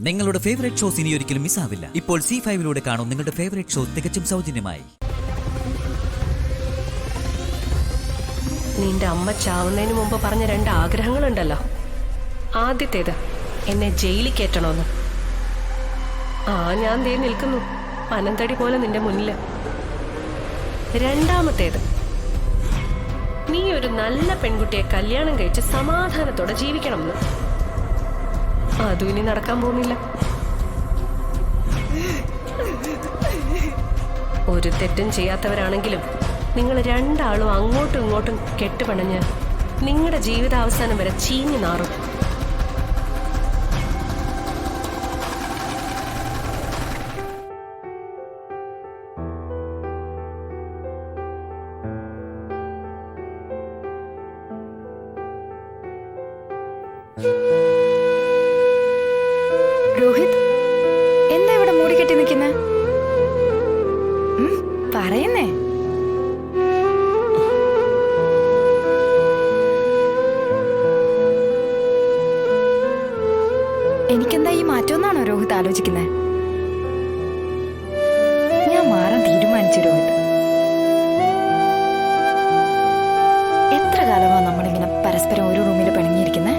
നിങ്ങളുടെ favourite shows ഇനി ഒരിക്കലും മിസ്സാവില്ല. ഇപ്പോൾ C5 കാണും നിങ്ങളുടെ ഫേവറേറ്റ് ഷോ തികച്ചും സൗജന്യമായി. നിന്റെ അമ്മ ചാവുന്നതിന് മുമ്പ് പറഞ്ഞ 2 ആഗ്രഹങ്ങളുണ്ടല്ലോ. ആദ്യത്തേത് എന്നെ ജയിലിൽ കയറ്റണമെന്ന്. ഞാൻ ദേ നിൽക്കുന്നു പനന്തടി പോലെ നിന്റെ മുന്നിൽ. രണ്ടാമത്തേത് നീ ഒരു നല്ല പെൺകുട്ടിയെ കല്യാണം കഴിച്ച് സമാധാനത്തോടെ ജീവിക്കണമെന്ന്. അതും ഇനി നടക്കാൻ പോകുന്നില്ല. ഒരു തെറ്റും ചെയ്യാത്തവരാണെങ്കിലും നിങ്ങൾ രണ്ടാളും അങ്ങോട്ടും ഇങ്ങോട്ടും കെട്ടുപണഞ്ഞ് നിങ്ങളുടെ ജീവിതാവസാനം വരെ ചീഞ്ഞു നാറും. രോഹിത്, എന്താ ഇവിടെ മൂടിക്കെട്ടി നിൽക്കുന്നേ? പറയുന്നേ. എനിക്കെന്താ ഈ മാറ്റമെന്നാണോ രോഹിത് ആലോചിക്കുന്നേ? ഞാൻ മാറാൻ തീരുമാനിച്ചു രോഹിത്. എത്ര കാലമാ നമ്മളിങ്ങനെ പരസ്പരം ഒരു റൂമിൽ പിണങ്ങിയിരിക്കുന്നേ?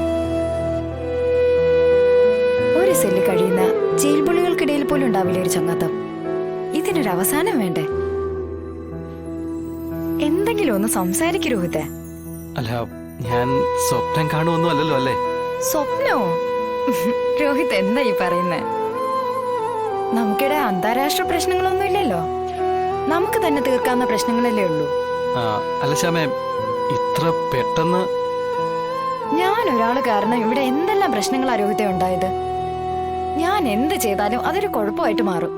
ഒരു സെല്ല് കഴിയുന്ന ജയിൽ പുള്ളികൾക്കിടയിൽ പോലും ഉണ്ടാവില്ല ഒരു ചങ്ങാത്തം. ഇതിനൊരു അവസാനം വേണ്ടേ? എന്തെങ്കിലും ഒന്ന് സംസാരിക്കൂ രോഹിത്തെ. അല്ല, ഞാൻ സ്വപ്നം കാണുമൊന്നും അല്ലല്ലോ അല്ലേ? സ്വപ്നോ? രോഹിത് എന്താ ഈ പറയുന്നേ? നമുക്കിടെ അന്താരാഷ്ട്ര പ്രശ്നങ്ങളൊന്നും ഇല്ലല്ലോ. നമുക്ക് തന്നെ തീർക്കാവുന്ന പ്രശ്നങ്ങളല്ലേ ഉള്ളൂ. അല്ല ശ്യാമേ, ഇത്ര പെട്ടെന്ന് ഞാൻ ഒരാള് കാരണം ഇവിടെ എന്തെല്ലാം പ്രശ്നങ്ങളാ രോഹിത്തെ ഉണ്ടായത്. ഞാൻ എന്ത് ചെയ്താലും അതൊരു കുഴപ്പമായിട്ട് മാറും.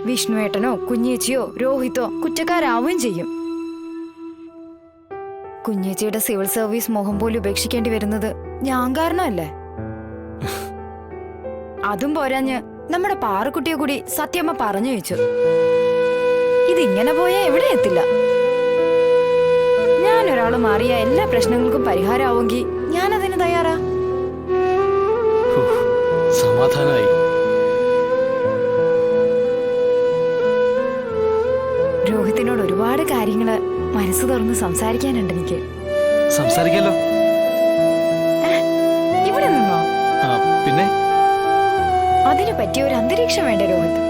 വിഷ്ണുവേട്ടനോ കുഞ്ഞേച്ചിയോ രോഹിതോ കുറ്റക്കാരാവുകയും ചെയ്യും. കുഞ്ഞേച്ചിയുടെ സിവിൽ സർവീസ് മോഹം പോലും ഉപേക്ഷിക്കേണ്ടി വരുന്നത് ഞാൻ കാരണമല്ലേ? അതും പോരാഞ്ഞ് നമ്മുടെ പാറക്കുട്ടിയെ കൂടി സത്യമ്മ പറഞ്ഞു വെച്ചു. ഇതിങ്ങനെ പോയാൽ എവിടെ എത്തില്ല. ഞാൻ ഒരാള് മാറിയ എല്ലാ പ്രശ്നങ്ങൾക്കും പരിഹാരമാവുമെങ്കിൽ ഞാനതിന് തയ്യാറാ. സമാധാനായി. രോഹിത്തിനോട് ഒരുപാട് കാര്യങ്ങള് മനസ്സ് തുറന്ന് സംസാരിക്കാനുണ്ട് എനിക്ക്. സംസാരിക്കല്ലോ. ഇവിടെ നിന്നോ? പിന്നെ അതിനു പറ്റിയ ഒരു അന്തരീക്ഷം വേണ്ടേ രോഹിത്?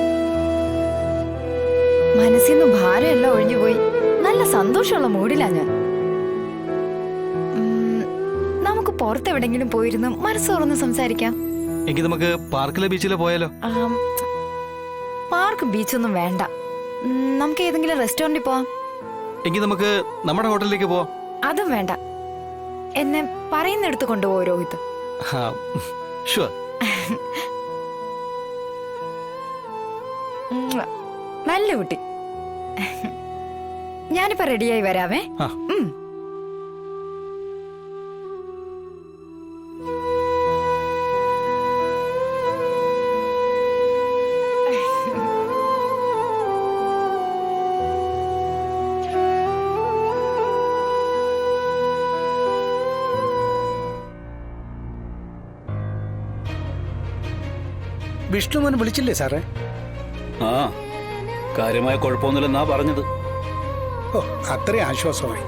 മനസ്സിന്ന് ഭാരമെല്ലാം ഒഴിഞ്ഞുപോയി നല്ല സന്തോഷമുള്ള മൂഡിലാ ഞാൻ. നമുക്ക് പുറത്തെവിടെങ്കിലും പോയിരുന്നു മനസ്സ് തുറന്ന് സംസാരിക്കാം. എങ്കിൽ നമുക്ക് പാർക്കിലെ ബീച്ചിലെ പോയാലോ? പാർക്ക് ബീച്ചൊന്നും വേണ്ട. നമുക്ക് ഏതെങ്കിലും റെസ്റ്റോറന്റിൽ പോവാം. എങ്കിൽ നമുക്ക് നമ്മുടെ ഹോട്ടലിലേക്ക് പോവാം. അതും വേണ്ട. എന്നെ പറയുന്നിടത്ത് കൊണ്ടുപോകും രോഹിത്. ഷുവർ. നല്ല കുട്ടി. ഞാനിപ്പോ റെഡിയായി വരാവേ. വിഷ്ണുമോൻ വിളിച്ചില്ലേ സാറേ? കാര്യമായ കുഴപ്പമൊന്നുമില്ലെന്നാ പറഞ്ഞത്. ഓ, അത്രയും ആശ്വാസമായി.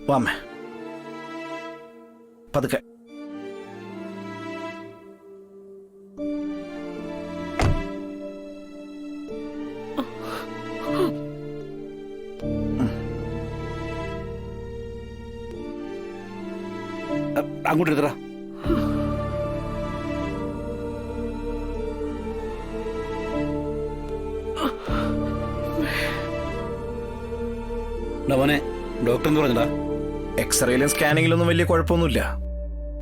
വാമേ, പതുക്കെ. അങ്ങോട്ട് എടുത്തറ. മോനെ, ഡോക്ടർ എന്ത് പറഞ്ഞടാ? എക്സ്റേയിലും സ്കാനിങ്ങിലൊന്നും വലിയ കുഴപ്പമൊന്നുമില്ല.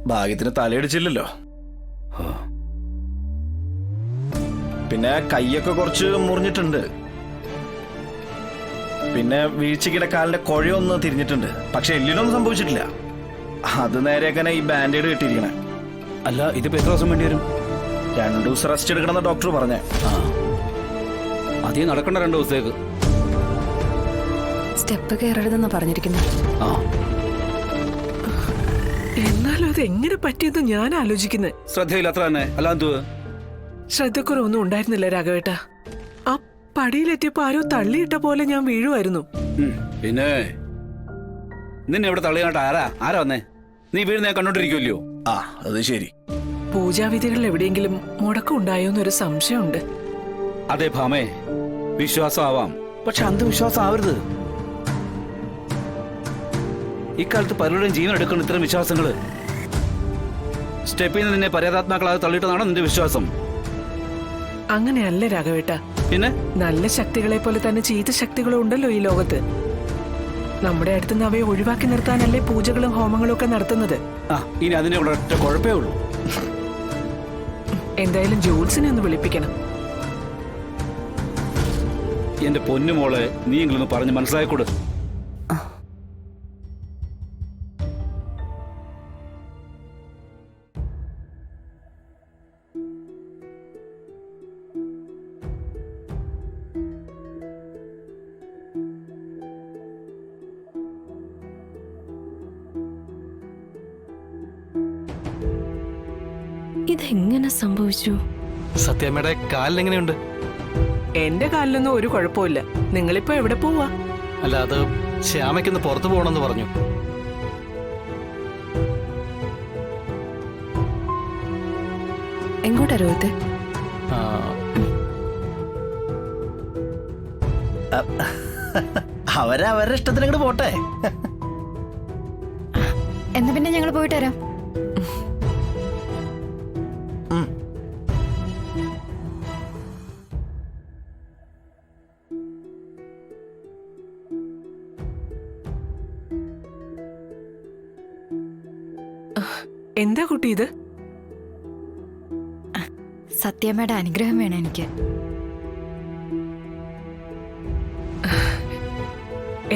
ഭാഗ്യത്തിന് തലയിടിച്ചില്ലല്ലോ. പിന്നെ കൈയൊക്കെ കുറച്ച് മുറിഞ്ഞിട്ടുണ്ട്. പിന്നെ വീഴ്ചക്കിടെ കാലിന്റെ കുഴയൊന്ന് തിരിഞ്ഞിട്ടുണ്ട്, പക്ഷെ എല്ലിനൊന്നും സംഭവിച്ചിട്ടില്ല. അത് നേരെയാക്കാനാ ഈ ബാൻഡേഡ് കെട്ടിയിരിക്കണേ. അല്ല ഇതിപ്പോ എത്ര ദിവസം വേണ്ടി വരും? 2 ദിവസം റെസ്റ്റ് എടുക്കണമെന്ന് ഡോക്ടർ പറഞ്ഞേ. അധികം നടക്കണ്ട 2 ദിവസത്തേക്ക്. സ്റ്റെപ്പ് കയറരുതെന്നാ പറഞ്ഞിരിക്കുന്നത്. ആ എന്നാലും അത് എങ്ങനെ പറ്റിയെന്ന് ഞാൻ ആലോചിക്കുന്നത്. ശ്രദ്ധയില്ല അത്ര തന്നെ. അല്ലാന്തു ശ്രദ്ധക്കുറവൊന്നും ഉണ്ടായിരുന്നില്ല രാഘവേട്ട. ആ പടിയിലെത്തിയപ്പോ ആരോ തള്ളിയിട്ട പോലെ ഞാൻ വീഴുമായിരുന്നു. പിന്നെ നിന്നെ ഇവിടെ തള്ളിയാട്ട് ആരാ വന്നേ? നീ വീഴുന്ന കണ്ടോണ്ടിരിക്കുമല്ലോ. ആ അത് ശരി. പൂജാവിധികൾ എവിടെയെങ്കിലും മുടക്കം ഉണ്ടായോന്നൊരു സംശയമുണ്ട്. അതെ ഭാമേ, വിശ്വാസം ആവാം, പക്ഷെ അന്ധവിശ്വാസം ആവരുത്. ഇക്കാലത്ത് പലരുടെയും ജീവൻ എടുക്കുന്ന ഇത്തരം വിശ്വാസങ്ങള്. സ്റ്റെപ്പിൽ നിന്ന് നിന്നെ പര്യാതാത്മാക്കളാതെ തള്ളിയിട്ടതാണോ നിന്റെ വിശ്വാസം? അങ്ങനെയല്ല രാഘവേട്ട. പിന്നെ നല്ല ശക്തികളെ പോലെ തന്നെ ചീത്ത ശക്തികളും ഉണ്ടല്ലോ ഈ ലോകത്ത്. നമ്മുടെ അടുത്തുനിന്ന് അവയെ ഒഴിവാക്കി നിർത്താനല്ലേ പൂജകളും ഹോമങ്ങളും ഒക്കെ നടത്തുന്നത്. ഇനി അതിനെ ഒറ്റ കുഴപ്പമേ ഉള്ളൂ. എന്തായാലും ജൂൾസിനെ ഒന്ന് വിളിപ്പിക്കണം. എന്റെ പൊന്നുമോളെ, നീയെങ്കിലും പറഞ്ഞ് മനസ്സിലായിക്കൂട്. ഇതെങ്ങനെ സംഭവിച്ചു? സത്യാമ്മയുടെ കാലിലെങ്ങനെയുണ്ട്? എന്റെ കാലിലൊന്നും ഒരു കുഴപ്പമില്ല. നിങ്ങളിപ്പോ എവിടെ പോവാ? അല്ല, അത് ശ്യാമയ്ക്കൊന്ന് പുറത്തു പോകണമെന്ന് പറഞ്ഞു. എങ്ങോട്ടാ രോഹിത്? ആ, അവരവരുടെ ഇഷ്ടത്തിന് അങ്ങോട്ട് പോട്ടെ. എന്നാ പിന്നെ ഞങ്ങൾ പോയിട്ട് വരാം. എന്താ കുട്ടി ഇത്? സത്യമ്മയുടെ അനുഗ്രഹം വേണം എനിക്ക്.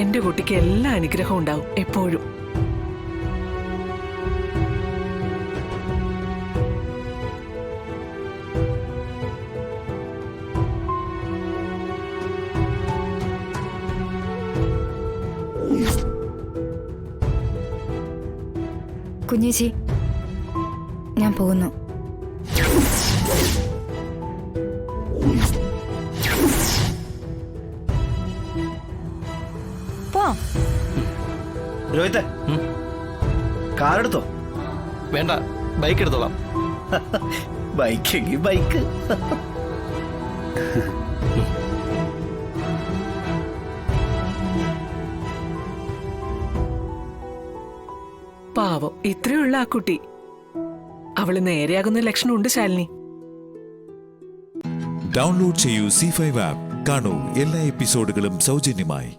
എന്റെ കുട്ടിക്ക് എല്ലാ അനുഗ്രഹവും ഉണ്ടാവും എപ്പോഴും. കുഞ്ഞേച്ചി, ഞാൻ പോകുന്നു. രോഹിത്തെ, കാറെടുത്തോ? വേണ്ട, ബൈക്ക് എടുത്തോളാം. ബൈക്കെങ്കിൽ ബൈക്ക്. പാവം, ഇത്രയുള്ള ആ കുട്ടി. അവള് നേരെയാകുന്ന ലക്ഷണമുണ്ട് ശാലിനി. ഡൗൺലോഡ് ചെയ്യൂ C5 ആപ്പ്. കാണൂ എല്ലാ എപ്പിസോഡുകളും സൗജന്യമായി.